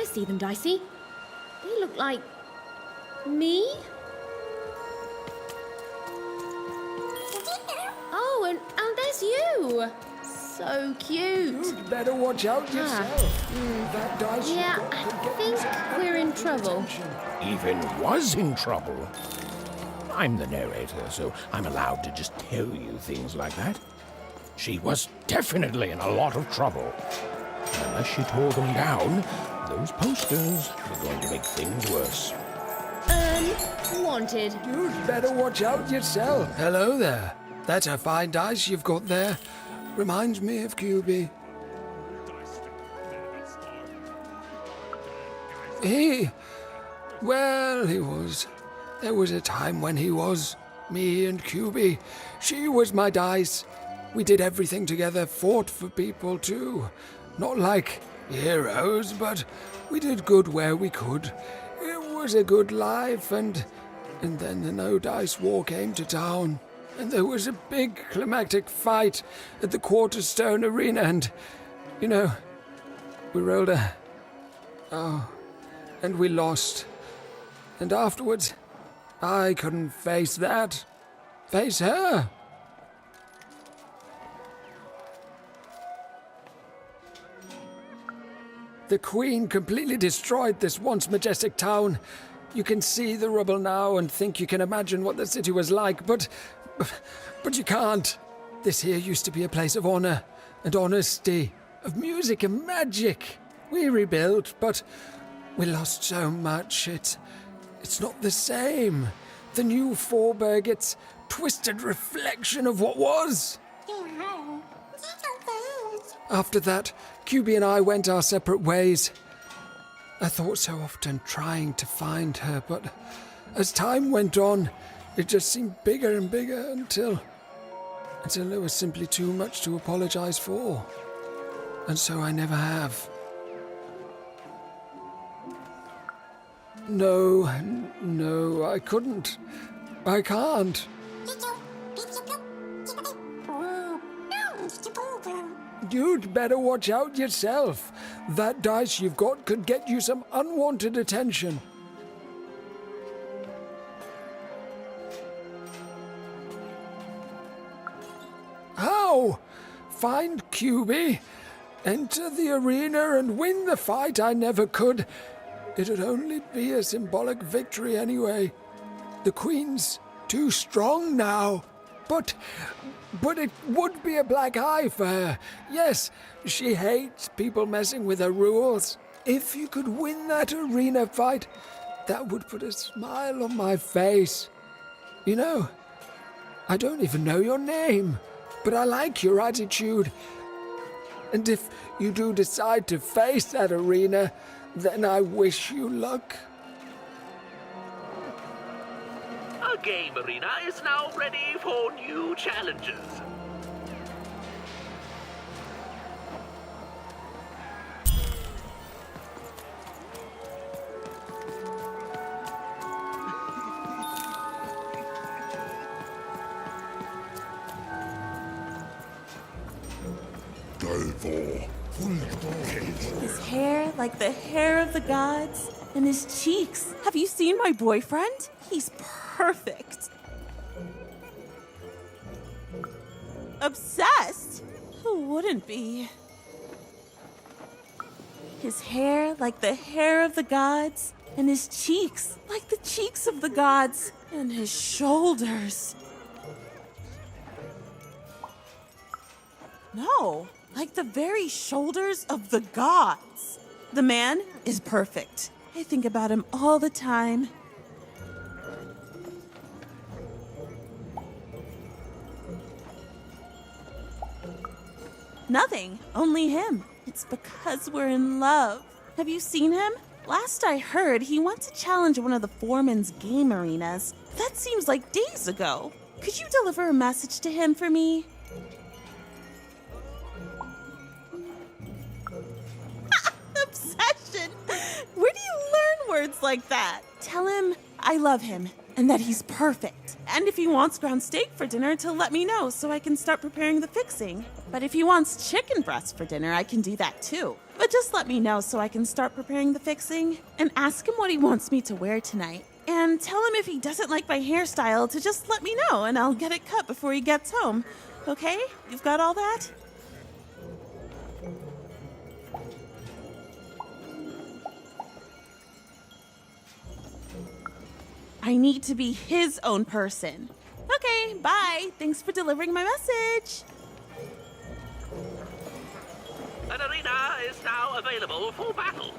see them, Dicey. They look like... me? Oh, and there's you. So cute. You'd better watch out yourself. That dice Yeah, you've got I could get think you we're in some trouble. attention. Even was in trouble. I'm the narrator, so I'm allowed to just tell you things like that. She was definitely in a lot of trouble. Unless she tore them down, those posters were going to make things worse. Wanted. You'd better watch out yourself. Hello there. That's a fine dice you've got there. Reminds me of QB. He was. There was a time when he was. Me and QB. She was my dice. We did everything together, fought for people too. Not like heroes, but we did good where we could. It was a good life, and then the No Dice War came to town. And there was a big climactic fight at the Quarterstone Arena, and, we rolled and we lost. And afterwards, I couldn't face that. Face her. The Queen completely destroyed this once majestic town. You can see the rubble now and think you can imagine what the city was like, but you can't. This here used to be a place of honor and honesty, of music and magic. We rebuilt, but we lost so much. It's not the same. The new Forberg, it's twisted reflection of what was. After that, QB and I went our separate ways. I thought so often trying to find her, but as time went on, it just seemed bigger and bigger until there was simply too much to apologize for. And so I never have. No, I couldn't. I can't. You'd better watch out yourself. That dice you've got could get you some unwanted attention. How? Find QB, enter the arena and win the fight I never could. It'd only be a symbolic victory anyway. The Queen's too strong now. But it would be a black eye for her. Yes, she hates people messing with her rules. If you could win that arena fight, that would put a smile on my face. I don't even know your name, but I like your attitude. And if you do decide to face that arena, then I wish you luck. Our game arena is now ready for new challenges. His hair like the hair of the gods, and his cheeks. Have you seen my boyfriend? He's perfect. Obsessed? Who wouldn't be? His hair like the hair of the gods, and his cheeks like the cheeks of the gods, and his shoulders. No, like the very shoulders of the gods. The man is perfect. I think about him all the time. Nothing, only him. It's because we're in love. Have you seen him? Last I heard, he wants to challenge one of the foreman's game arenas. That seems like days ago. Could you deliver a message to him for me? Obsession! Where do you learn words like that? Tell him I love him and that he's perfect. And if he wants ground steak for dinner, to let me know so I can start preparing the fixing. But if he wants chicken breast for dinner, I can do that too. But just let me know so I can start preparing the fixing. And ask him what he wants me to wear tonight. And tell him if he doesn't like my hairstyle to just let me know and I'll get it cut before he gets home. Okay? You've got all that? I need to be his own person. Okay, bye. Thanks for delivering my message. An arena is now available for battle.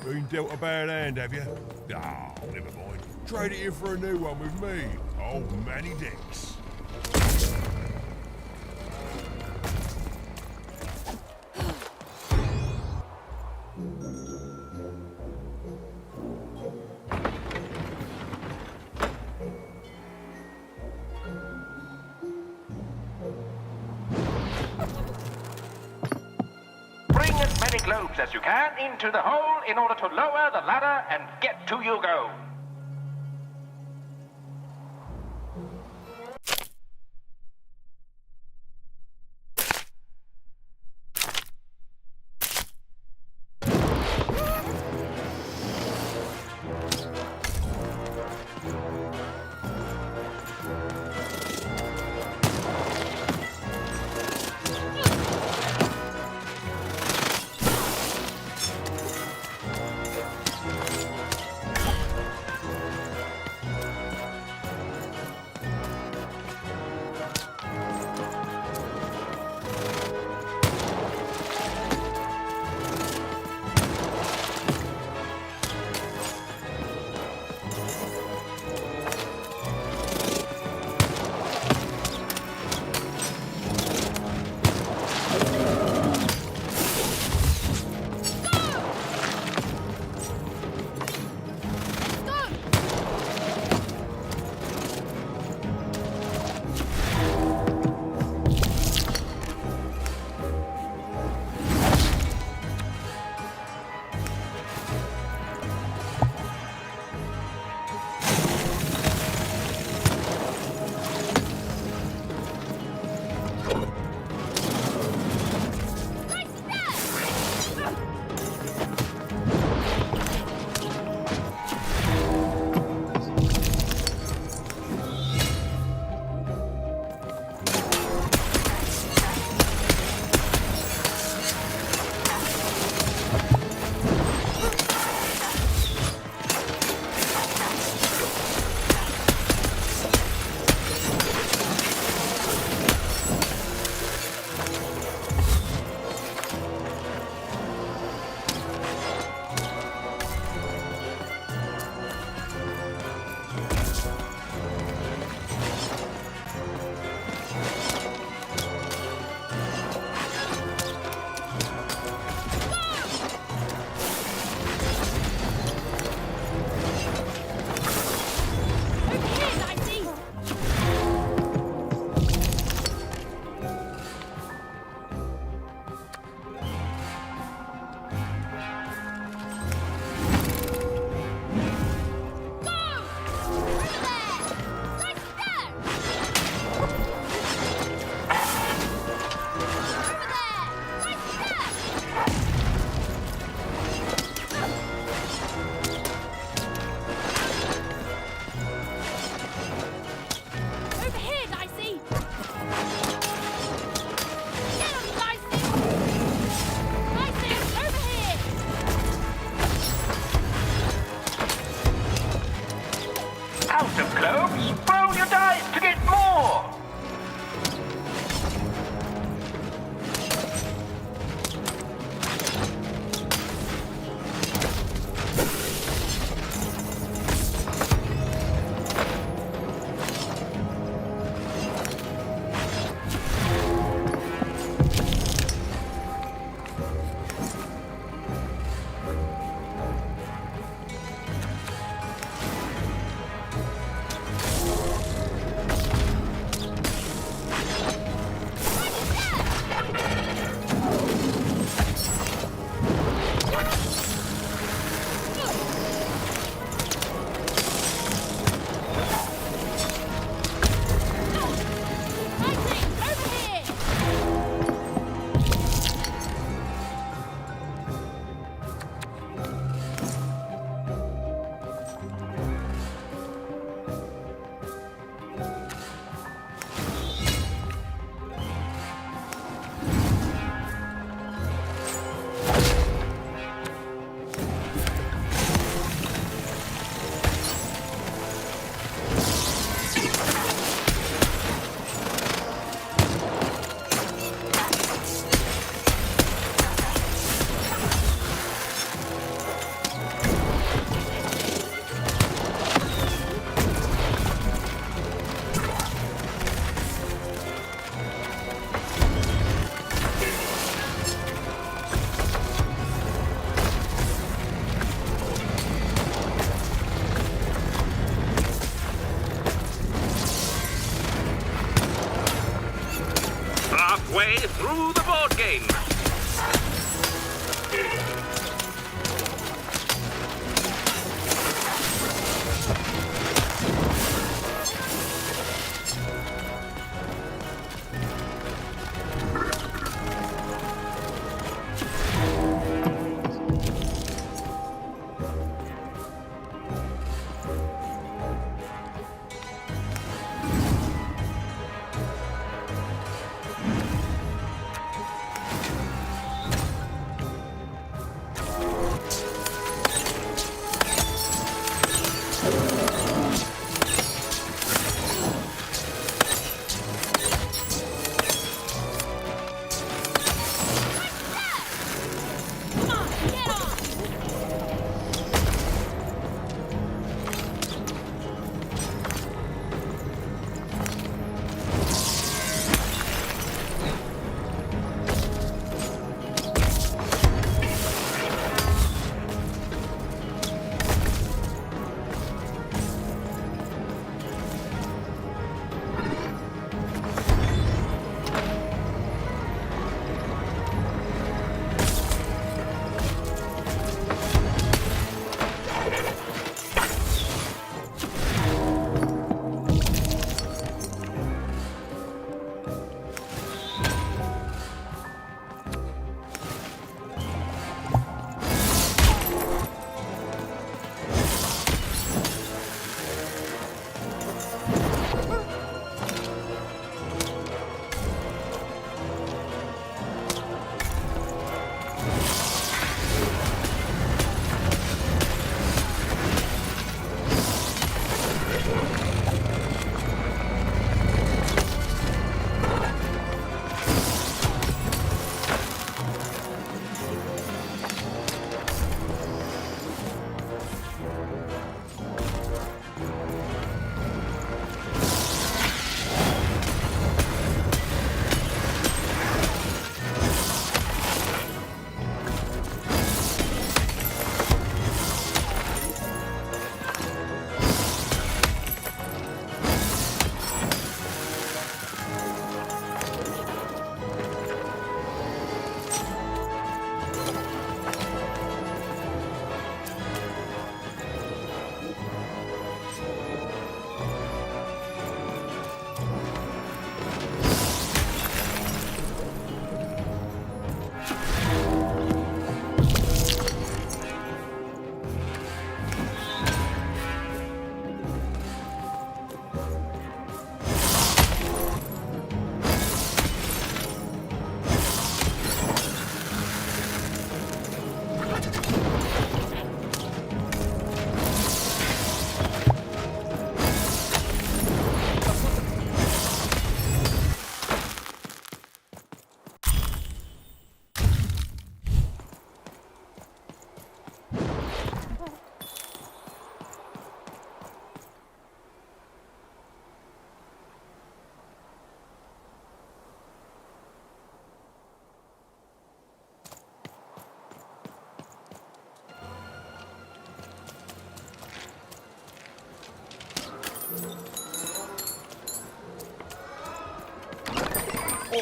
Been dealt a bad hand, have you? Ah, never mind. Trade it in for a new one with me. Old Manny Dix. Bring as many globes as you can into the hole in order to lower the ladder and get to your goal.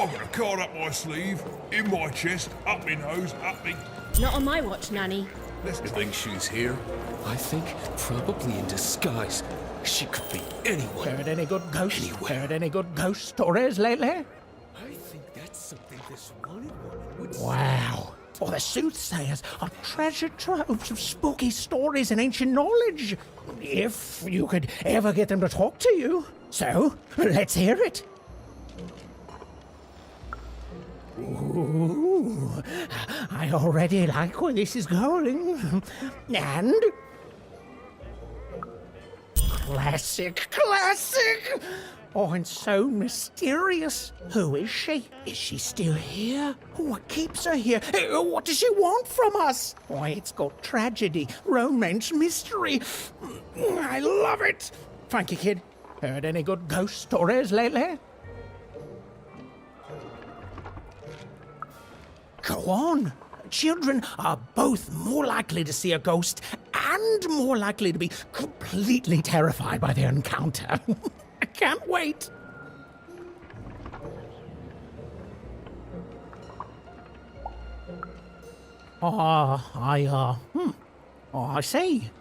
I've got a card up my sleeve, in my chest, up my nose, up me. Not on my watch, Nanny. Let's You drink. think she's here? I think probably in disguise. She could be anywhere. Heard any good ghost? Heard any good ghost stories lately? I think that's something this wanted woman would say. Wow. Well, the soothsayers are treasure troves of spooky stories and ancient knowledge. If you could ever get them to talk to you. So, let's hear it. Ooh, I already like where this is going. And... Classic, classic! Oh, and so mysterious. Who is she? Is she still here? What keeps her here? What does she want from us? Why, it's got tragedy, romance, mystery. I love it. Frankie Kid, heard any good ghost stories lately? Go on. Children are both more likely to see a ghost and more likely to be completely terrified by their encounter. I can't wait. I see.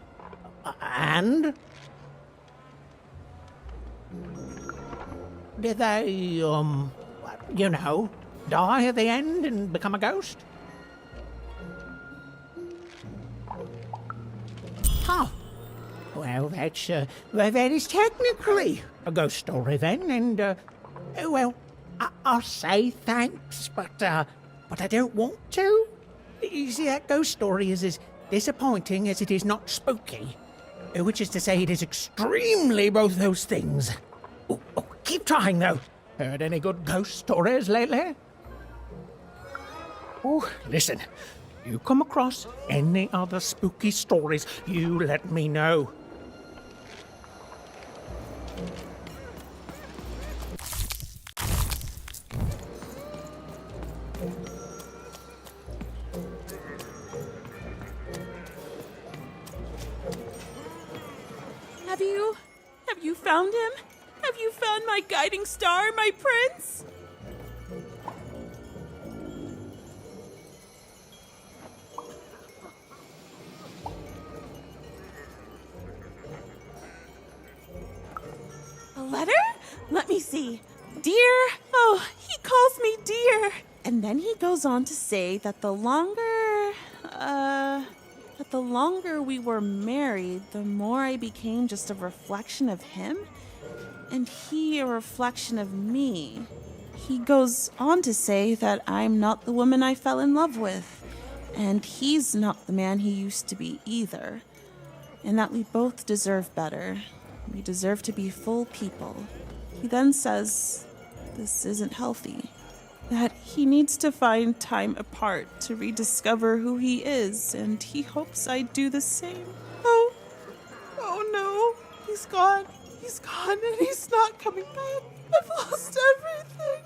And? Did they, die at the end and become a ghost? Huh. Well, that is technically a ghost story then, and, I'll say thanks, but I don't want to. You see, that ghost story is as disappointing as it is not spooky. Which is to say, it is extremely both those things. Oh, keep trying, though. Heard any good ghost stories lately? Oh, listen. You come across any other spooky stories, you let me know. Have you found him? Have you found my guiding star, my prince? A letter? Let me see. Dear, oh, he calls me dear. And then he goes on to say that the longer we were married, the more I became just a reflection of him, and he a reflection of me. He goes on to say that I'm not the woman I fell in love with, and he's not the man he used to be either, and that we both deserve better. We deserve to be full people. He then says this isn't healthy, that he needs to find time apart to rediscover who he is, and he hopes I do the same. Oh no, he's gone, and he's not coming back. I've lost everything.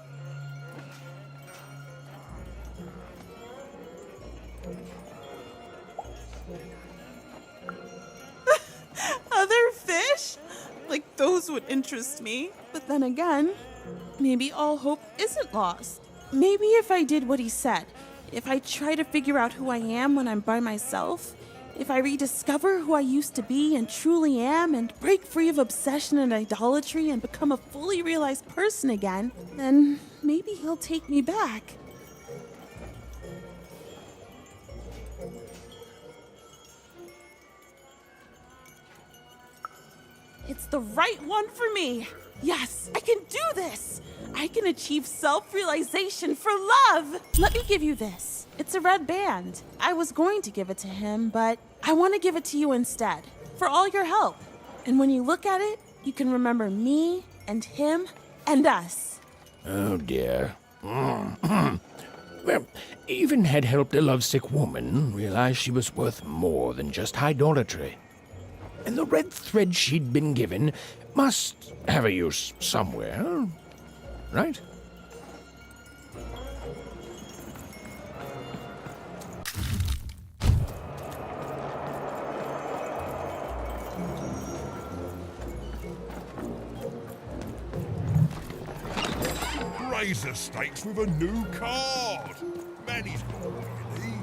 Other fish? Like, those would interest me. But then again, maybe all hope isn't lost. Maybe if I did what he said, if I try to figure out who I am when I'm by myself, if I rediscover who I used to be and truly am and break free of obsession and idolatry and become a fully realized person again, then maybe he'll take me back. It's the right one for me. Yes, I can do this. I can achieve self-realization for love. Let me give you this. It's a red band. I was going to give it to him, but I want to give it to you instead, for all your help. And when you look at it, you can remember me and him and us. Oh, dear. Well, even had helped a lovesick woman realize she was worth more than just idolatry. And the red thread she'd been given must have a use somewhere, right? Raise the stakes with a new card. Manny's got what you need.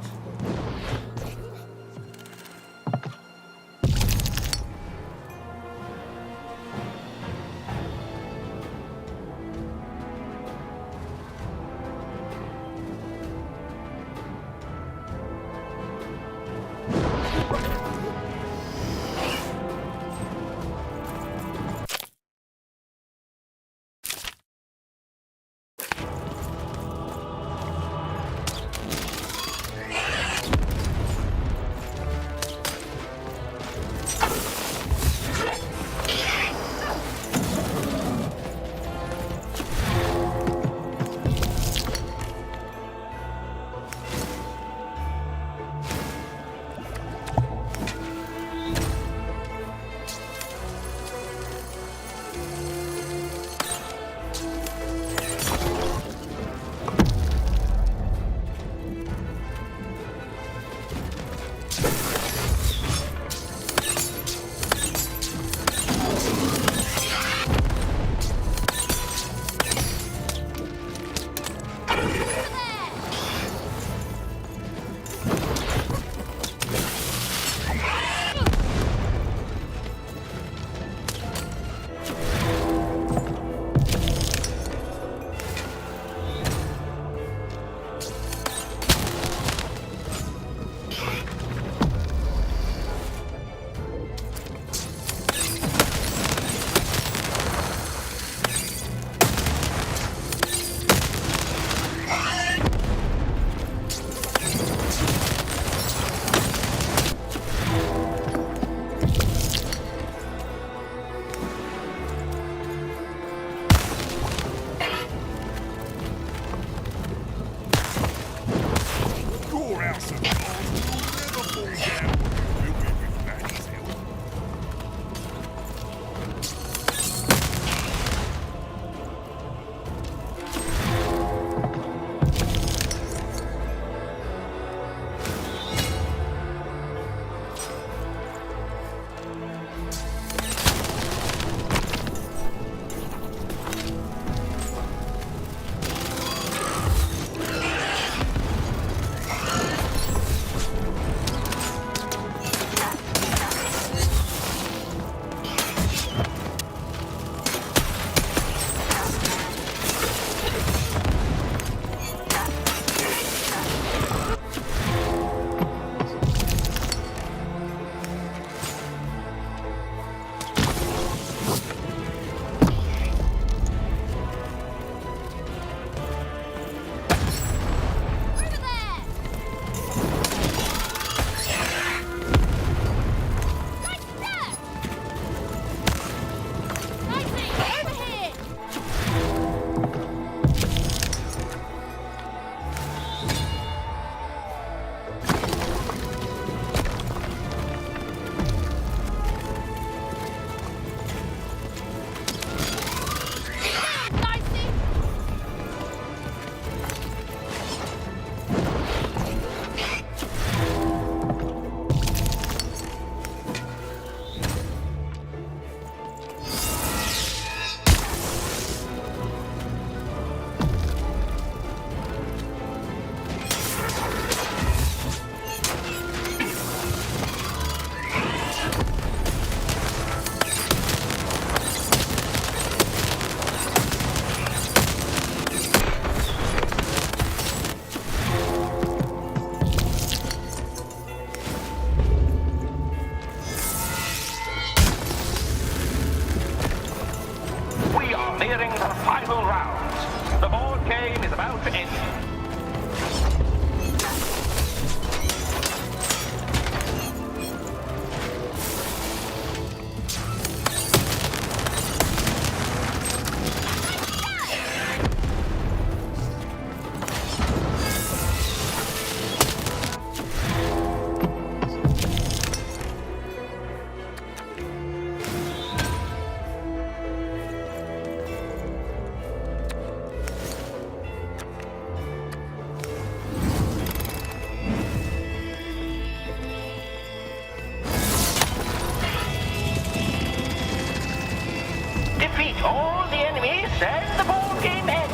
Defeat all the enemies and the board game ends.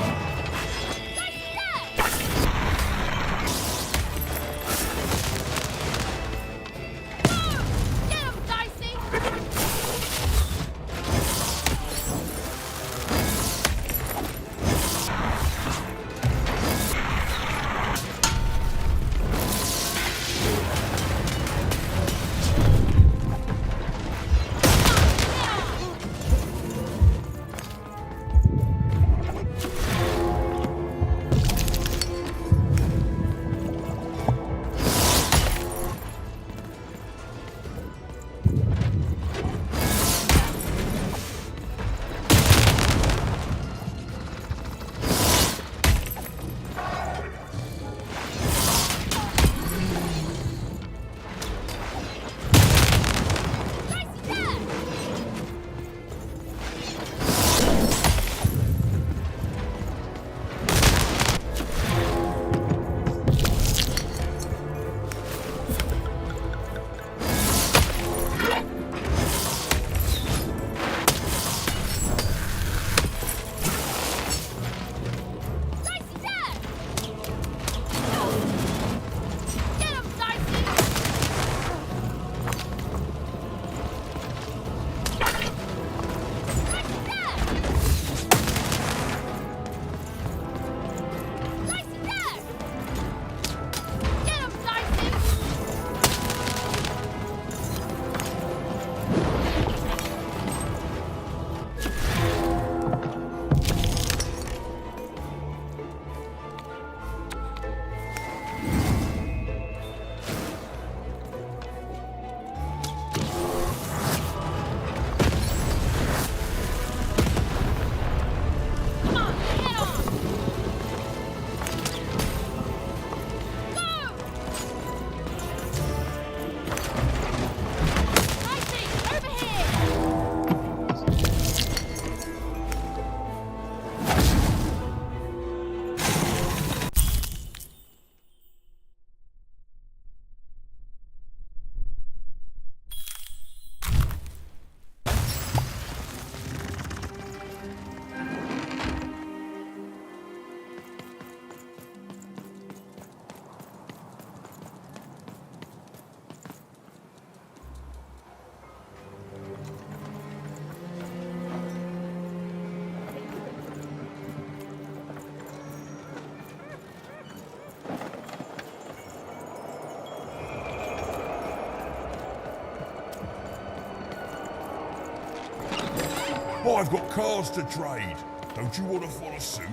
I've got cars to trade. Don't you want to follow suit?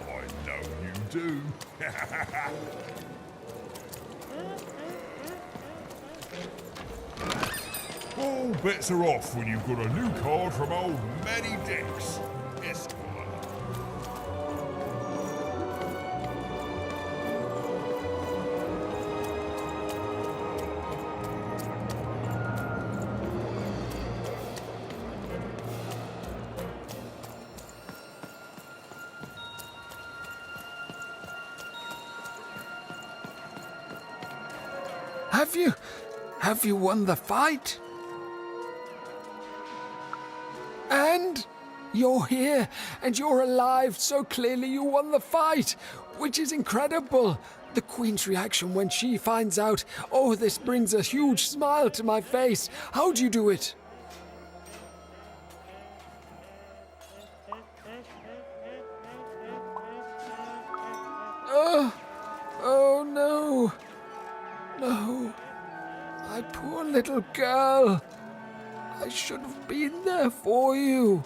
I know you do. All bets are off when you've got a new card from old Manny Dix, Esquire. Have you won the fight? And you're here, and you're alive, so clearly you won the fight, which is incredible. The Queen's reaction when she finds out, oh, this brings a huge smile to my face. How'd you do it? Oh no. No. My poor little girl. I should have been there for you.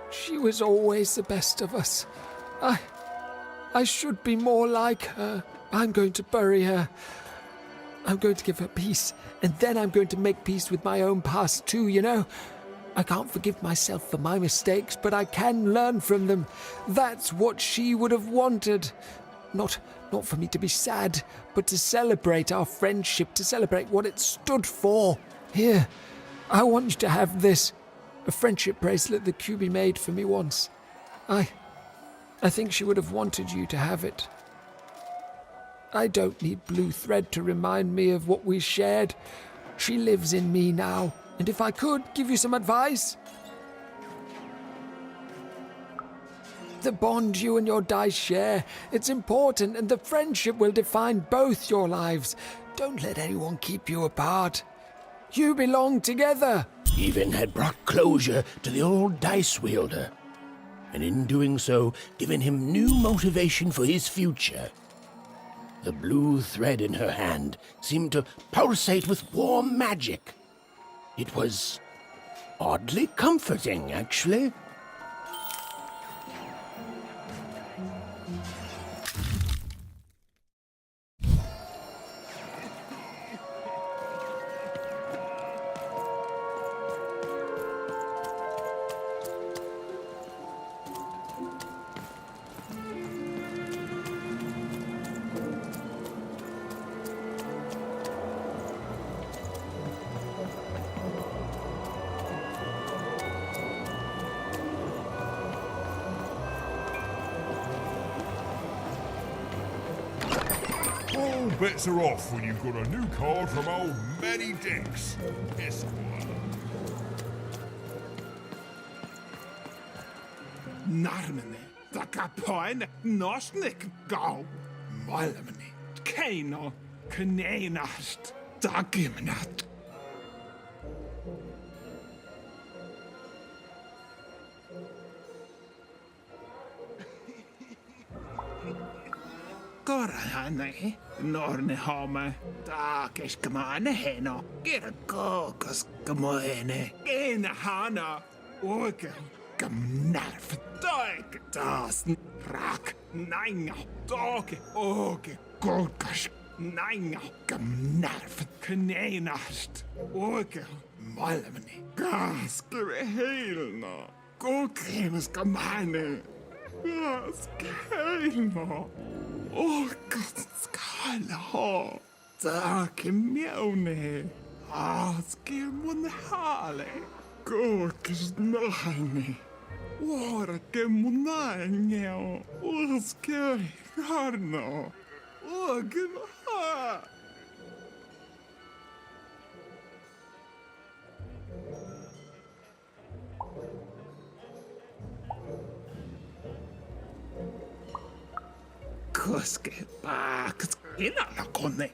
She was always the best of us. I should be more like her. I'm going to bury her. I'm going to give her peace, and then I'm going to make peace with my own past too, you know? I can't forgive myself for my mistakes, but I can learn from them. That's what she would have wanted. Not for me to be sad, but to celebrate our friendship, to celebrate what it stood for. Here, I want you to have this. A friendship bracelet that QB made for me once. I think she would have wanted you to have it. I don't need blue thread to remind me of what we shared. She lives in me now. And if I could give you some advice, the bond you and your dice share, it's important, and the friendship will define both your lives. Don't let anyone keep you apart. You belong together. Even had brought closure to the old dice wielder, and in doing so, given him new motivation for his future. The blue thread in her hand seemed to pulsate with warm magic. It was oddly comforting, actually. All bets are off when you've got a new card from old Manny Dix, Esquire. Narmene, Takapoin, Nosnik, Go, Malamene, Kano, Kanenast, Dagimnat. Gorahane, Norne Home, Dakish Kamane Heno, get a cocos Gamoene, Gena Hana, Orgel, Gamnarf, Dog, Das, Rak, Nine, Dog, Orge, Golgash, Nine, Gamnarf, Kanenast, Orgel, Malamene, Gas, Gerehilno, Golgamus Gamane, Gas, Gerehilno. Oh, God, skala. Tack mjone. Aske munhale. Kokes nahne. Orke munanyo. Oske harno. Ogen ha. Koske paaks inana kone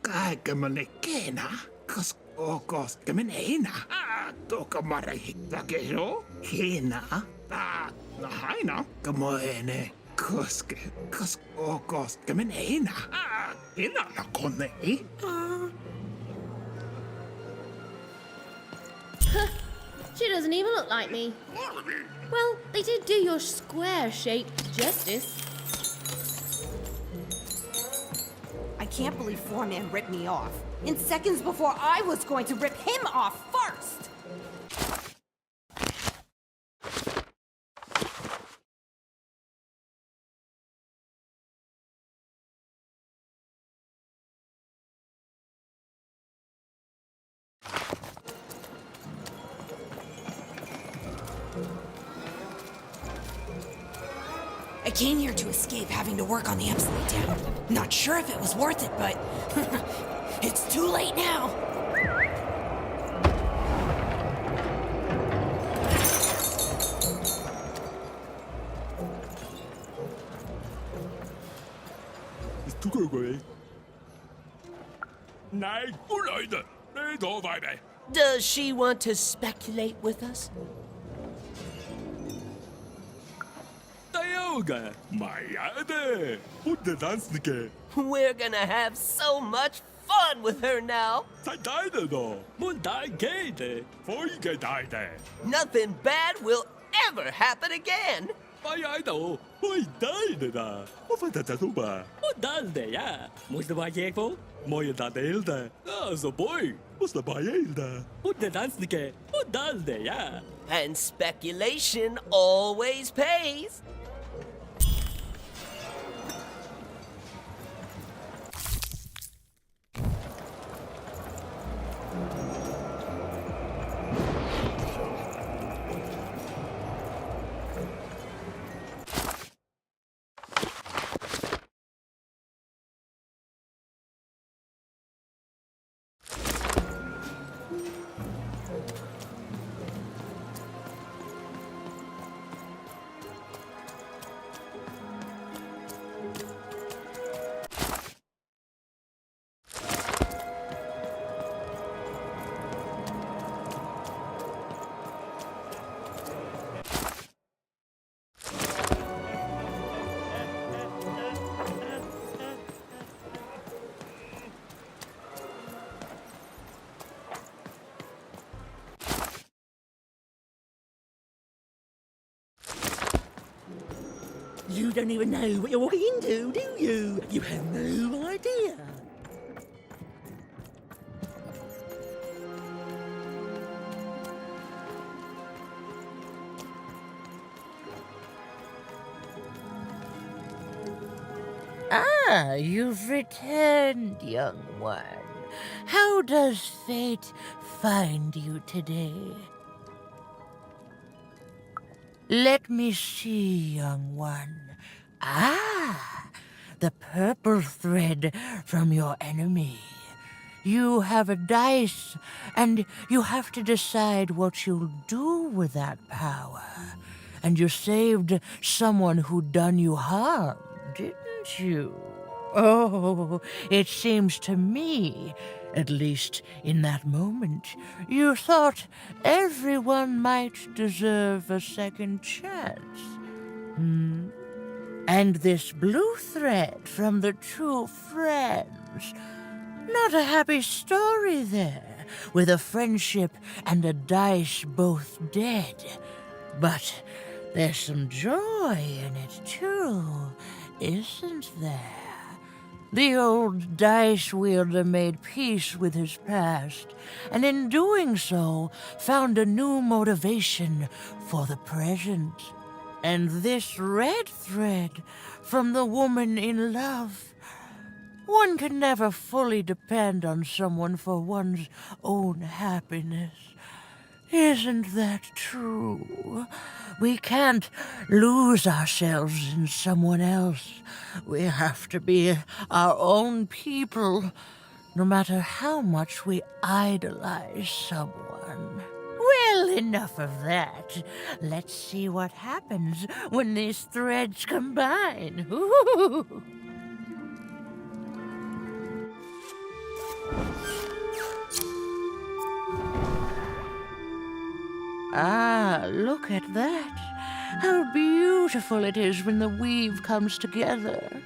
kaikemane kena kos okoske menena toka mara hitakero kena ta na haina kamoene koske kos okoske menena inana kone She doesn't even look like me. Well, they did do your square shape justice. I can't believe Foreman ripped me off. In seconds before I was going to rip him off first! I came here to escape having to work on the Upside Down. Not sure if it was worth it, but it's too late now. Does she want to speculate with us? We're gonna have so much fun with her now. Nothing bad will ever happen again. And speculation always pays. You don't even know what you're walking into, do you? You have no idea. Ah, you've returned, young one. How does fate find you today? Let me see, young one. Ah, the purple thread from your enemy. You have a dice, and you have to decide what you'll do with that power. And you saved someone who'd done you harm, didn't you? Oh, it seems to me, at least in that moment, you thought everyone might deserve a second chance. And this blue thread from the two friends. Not a happy story there, with a friendship and a dice both dead. But there's some joy in it, too, isn't there? The old dice wielder made peace with his past, and in doing so, found a new motivation for the present. And this red thread from the woman in love. One can never fully depend on someone for one's own happiness. Isn't that true? We can't lose ourselves in someone else. We have to be our own people, no matter how much we idolize someone. Well, enough of that. Let's see what happens when these threads combine. Ooh. Ah, look at that. How beautiful it is when the weave comes together.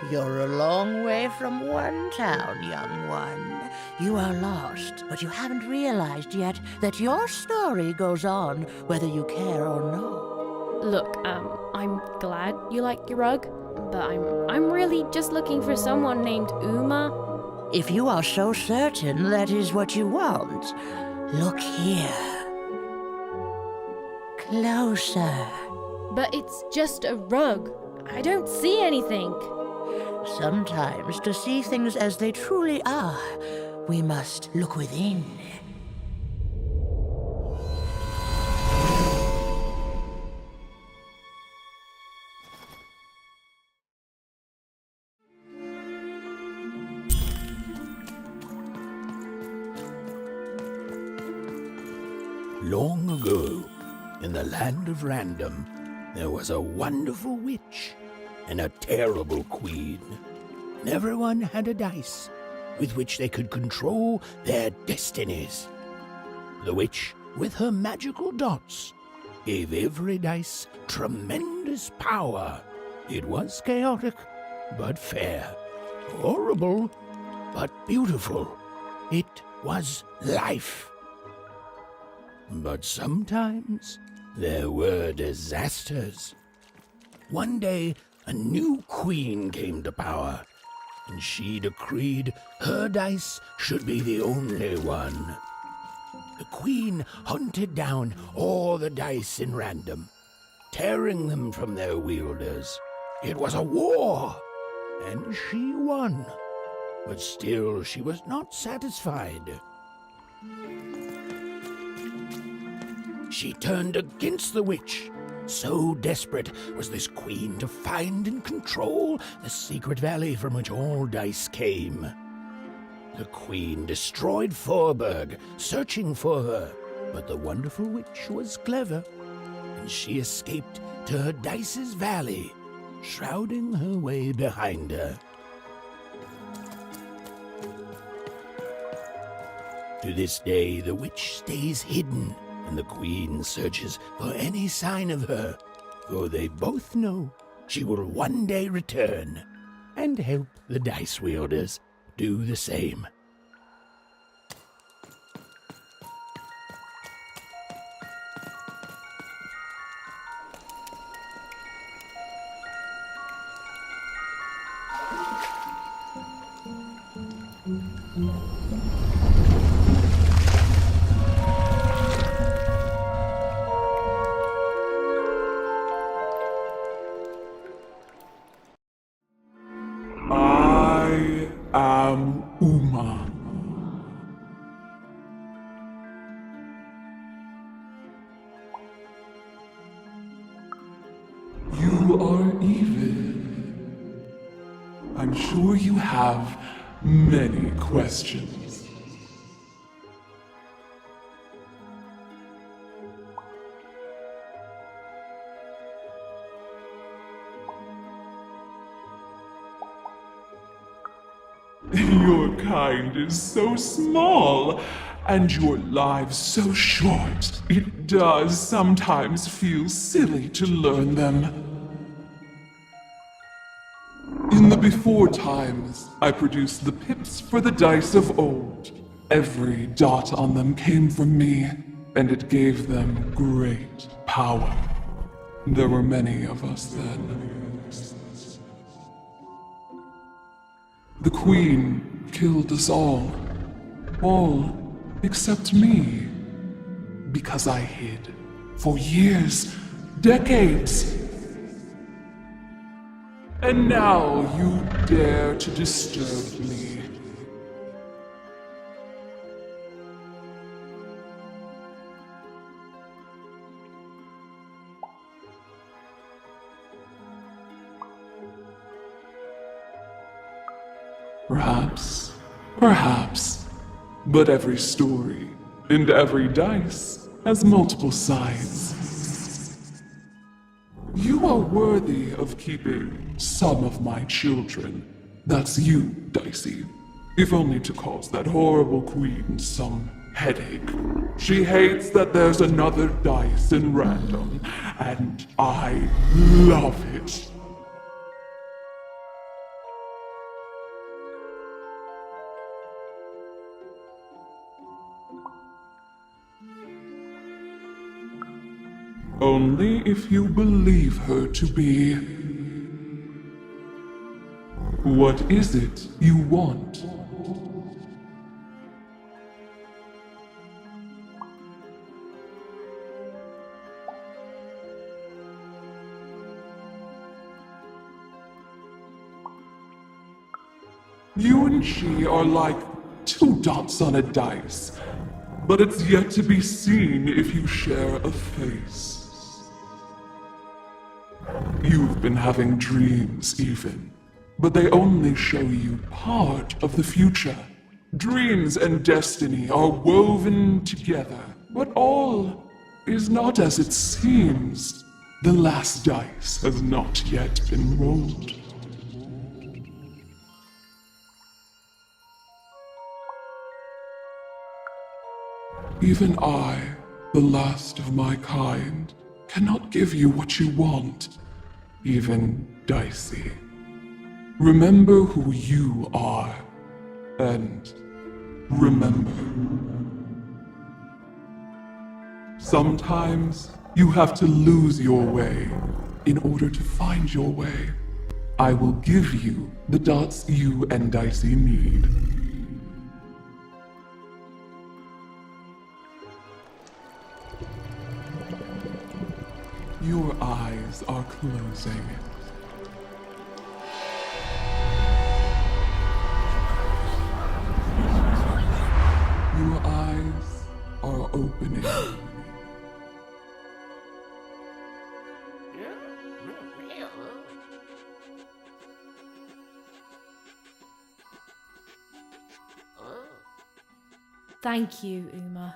You're a long way from one town, young one. you are lost, but you haven't realized yet that your story goes on whether you care or not. Look, I'm glad you like your rug, but I'm really just looking for someone named Uma. If you are so certain that is what you want, look here. Closer. But it's just a rug. I don't see anything. Sometimes, to see things as they truly are, we must look within. Long ago, in the land of Random, there was a wonderful witch and a terrible queen. And everyone had a dice with which they could control their destinies. The witch, with her magical dots, gave every dice tremendous power. It was chaotic, but fair. Horrible, but beautiful. It was life. But sometimes there were disasters. One day, a new queen came to power, and she decreed her dice should be the only one. The queen hunted down all the dice in Random, tearing them from their wielders. It was a war, and she won. But still, she was not satisfied. She turned against the witch. So desperate was this queen to find and control the secret valley from which all dice came. The queen destroyed Forberg, searching for her, but the wonderful witch was clever, and she escaped to her dice's valley, shrouding her way behind her. To this day, the witch stays hidden, and the queen searches for any sign of her, for they both know she will one day return and help the dice wielders do the same. I am Uma. You are evil. I'm sure you have many questions. Your kind is so small, and your lives so short. It does sometimes feel silly to learn them. In the before times, I produced the pips for the dice of old. Every dot on them came from me, and it gave them great power. There were many of us then. The Queen killed us all except me, because I hid for years, decades. And now you dare to disturb me. Perhaps, but every story and every dice has multiple sides. You are worthy of keeping some of my children. That's you, Dicey. If only to cause that horrible queen some headache. She hates that there's another dice in Random, and I love it. only if you believe her to be. What is it you want? You and she are like two dots on a dice, but it's yet to be seen if you share a face. You've been having dreams, even, but they only show you part of the future. Dreams and destiny are woven together, but all is not as it seems. The last dice has not yet been rolled. Even I, the last of my kind, cannot give you what you want, even Dicey. Remember who you are, and remember. Sometimes you have to lose your way in order to find your way. I will give you the dots you and Dicey need. Your eyes are closing. Your eyes are opening. Thank you, Uma.